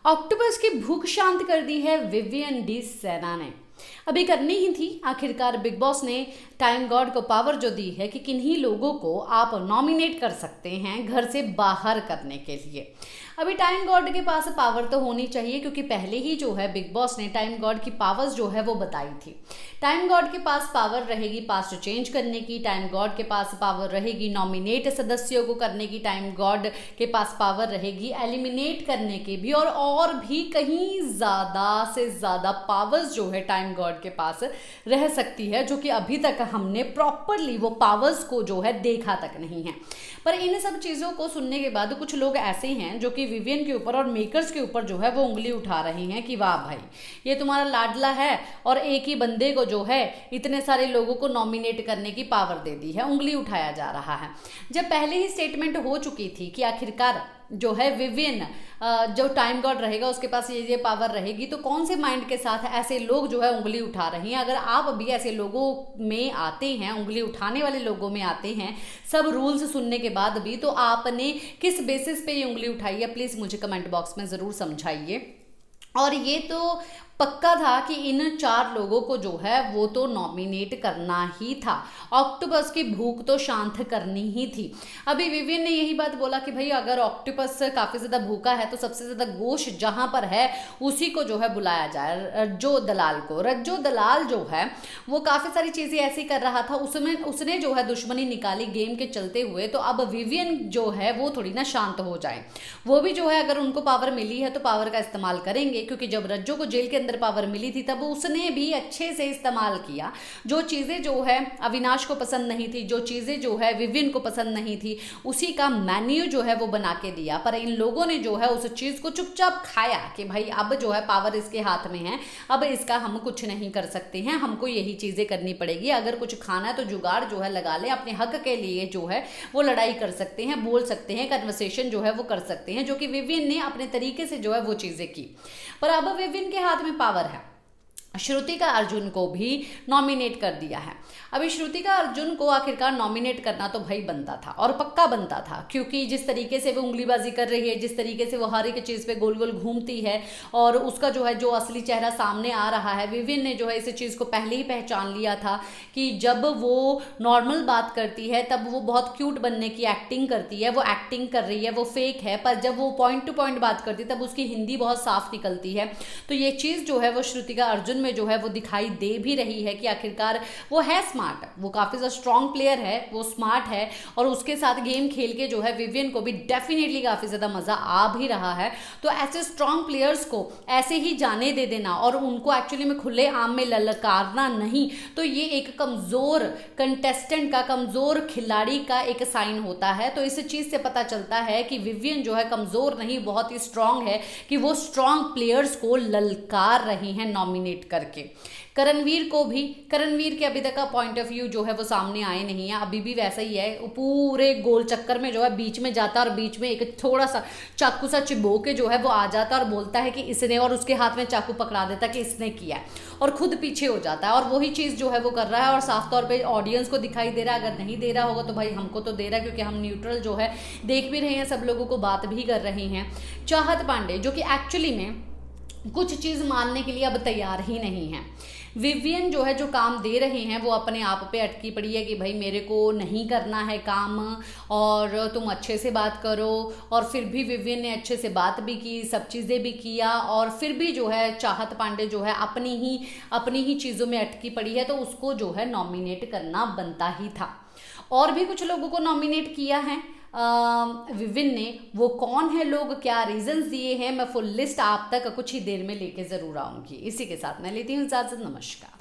Octopus की भूख शांत कर दी है विवियन डी सेना ने। अभी करनी ही थी। आखिरकार बिग बॉस ने टाइम गॉड को पावर जो दी है कि किन्हीं लोगों को आप नॉमिनेट कर सकते हैं घर से बाहर करने के लिए। अभी टाइम गॉड के पास पावर तो होनी चाहिए, क्योंकि पहले ही जो है बिग बॉस ने टाइम गॉड की पावर्स जो है वो बताई थी। टाइम गॉड के पास पावर रहेगी पास्ट चेंज करने की, टाइम गॉड के पास पावर रहेगी नॉमिनेट सदस्यों को करने की, टाइम गॉड के पास पावर रहेगी एलिमिनेट करने की भी, और भी कहीं ज़्यादा से ज़्यादा पावर्स जो है टाइम गॉड के पास रह सकती है, जो कि अभी तक हमने प्रॉपरली वो पावर्स को जो है देखा तक नहीं है। पर इन सब चीज़ों को सुनने के बाद कुछ लोग ऐसे हैं जो कि विवियन के ऊपर और मेकर्स के ऊपर जो है वो उंगली उठा रहे हैं कि वाह भाई, ये तुम्हारा लाडला है और एक ही बंदे को जो है इतने सारे लोगों को नॉमिनेट करने की पावर दे दी है, उंगली उठाया जा रहा है। जब पहले ही स्टेटमेंट हो चुकी थी कि आखिरकार जो है विवियन जो टाइम गॉड रहेगा उसके पास ये पावर रहेगी, तो कौन से माइंड के साथ ऐसे लोग जो है उंगली उठा रहे हैं। अगर आप अभी ऐसे लोगों में आते हैं, उंगली उठाने वाले लोगों में आते हैं सब रूल्स सुनने के बाद भी, तो आपने किस बेसिस पे ये उंगली उठाई है, प्लीज़ मुझे कमेंट बॉक्स में ज़रूर समझाइए। और ये तो पक्का था कि इन 4 लोगों को जो है वो तो नॉमिनेट करना ही था। ऑक्टोपस की भूख तो शांत करनी ही थी। अभी विवियन ने यही बात बोला कि भाई अगर ऑक्टोपस काफ़ी ज़्यादा भूखा है तो सबसे ज़्यादा गोश्त जहाँ पर है उसी को जो है बुलाया जाए, रज्जो दलाल को। रज्जो दलाल जो है वो काफ़ी सारी चीज़ें ऐसी कर रहा था, उसने जो है दुश्मनी निकाली गेम के चलते हुए। तो अब विवियन जो है वो थोड़ी ना शांत हो जाए, वो भी जो है अगर उनको पावर मिली है तो पावर का इस्तेमाल करेंगे, क्योंकि जब रज्जो को जेल के अंदर पावर मिली थी तब उसने भी अच्छे से इस्तेमाल किया। जो चीज़ें जो है अविनाश को पसंद नहीं थी, जो चीज़ें जो है विवियन को पसंद नहीं थी, उसी का मेन्यू जो है वो बना के दिया। पर इन लोगों ने जो है उस चीज़ को चुपचाप खाया कि भाई अब जो है पावर इसके हाथ में है, अब इसका हम कुछ नहीं कर सकते हैं, हमको यही चीज़ें करनी पड़ेगी। अगर कुछ खाना है तो जुगाड़ जो है लगा लें, अपने हक के लिए जो है वो लड़ाई कर सकते हैं, बोल सकते हैं, कन्वर्सेशन जो है वो कर सकते हैं, जो कि विवियन ने अपने तरीके से जो है वो चीज़ें की। पर अब विवियन के हाथ में पावर है। श्रुतिका अर्जुन को भी नॉमिनेट कर दिया है। अभी श्रुतिका अर्जुन को आखिरकार नॉमिनेट करना तो भाई बनता था और पक्का बनता था, क्योंकि जिस तरीके से वो उंगलीबाजी कर रही है, जिस तरीके से वो हर एक चीज़ पे गोल गोल घूमती है और उसका जो है जो असली चेहरा सामने आ रहा है। विवियन ने जो है इस चीज़ को पहले ही पहचान लिया था कि जब वो नॉर्मल बात करती है तब वो बहुत क्यूट बनने की एक्टिंग करती है, वो एक्टिंग कर रही है, वो फेक है, पर जब वो पॉइंट टू पॉइंट बात करती है तब उसकी हिंदी बहुत साफ निकलती है। तो ये चीज़ जो है वो श्रुतिका अर्जुन में जो है वो दिखाई दे भी रही है कि आखिरकार वो है स्मार्ट, वो काफ़ी ज़्यादा स्ट्रॉन्ग प्लेयर है, वो स्मार्ट है, और उसके साथ गेम खेल के जो है विवियन को भी डेफिनेटली काफ़ी ज़्यादा मज़ा आ भी रहा है। तो ऐसे स्ट्रॉन्ग प्लेयर्स को ऐसे ही जाने दे देना और उनको एक्चुअली में खुले आम में ललकारना नहीं, तो ये एक कमज़ोर कंटेस्टेंट का, कमज़ोर खिलाड़ी का एक साइन होता है। तो इस चीज़ से पता चलता है कि विवियन जो है कमज़ोर नहीं, बहुत ही स्ट्रॉन्ग है कि वो स्ट्रॉन्ग प्लेयर्स को ललकार रही हैं नॉमिनेट करके। करणवीर को भी, करणवीर के अभी तक का पॉइंट ऑफ व्यू जो है वो सामने आए नहीं है, अभी भी वैसा ही है, पूरे गोल चक्कर में जो है बीच में जाता है और बीच में एक थोड़ा सा चाकू सा चिबो के जो है वो आ जाता है और बोलता है कि इसने, और उसके हाथ में चाकू पकड़ा देता कि इसने किया है, और खुद पीछे हो जाता है। और वही चीज़ जो है वो कर रहा है और साफ तौर पर ऑडियंस को दिखाई दे रहा है। अगर नहीं दे रहा होगा तो भाई हमको तो दे रहा है, क्योंकि हम न्यूट्रल जो है देख भी रहे हैं, सब लोगों को बात भी कर रहे हैं। चाहत पांडे जो कि एक्चुअली में कुछ चीज़ मानने के लिए अब तैयार ही नहीं है। विवियन जो है जो काम दे रहे हैं वो अपने आप पे अटकी पड़ी है कि भाई मेरे को नहीं करना है काम और तुम अच्छे से बात करो, और फिर भी विवियन ने अच्छे से बात भी की, सब चीज़ें भी किया, और फिर भी जो है चाहत पांडे जो है अपनी ही चीज़ों में अटकी पड़ी है, तो उसको जो है नॉमिनेट करना बनता ही था। और भी कुछ लोगों को नॉमिनेट किया है विवियन ने, वो कौन है लोग, क्या रीजंस दिए हैं, मैं फुल लिस्ट आप तक कुछ ही देर में लेके ज़रूर आऊँगी। इसी के साथ मैं लेती हूँ इजाज़त, नमस्कार।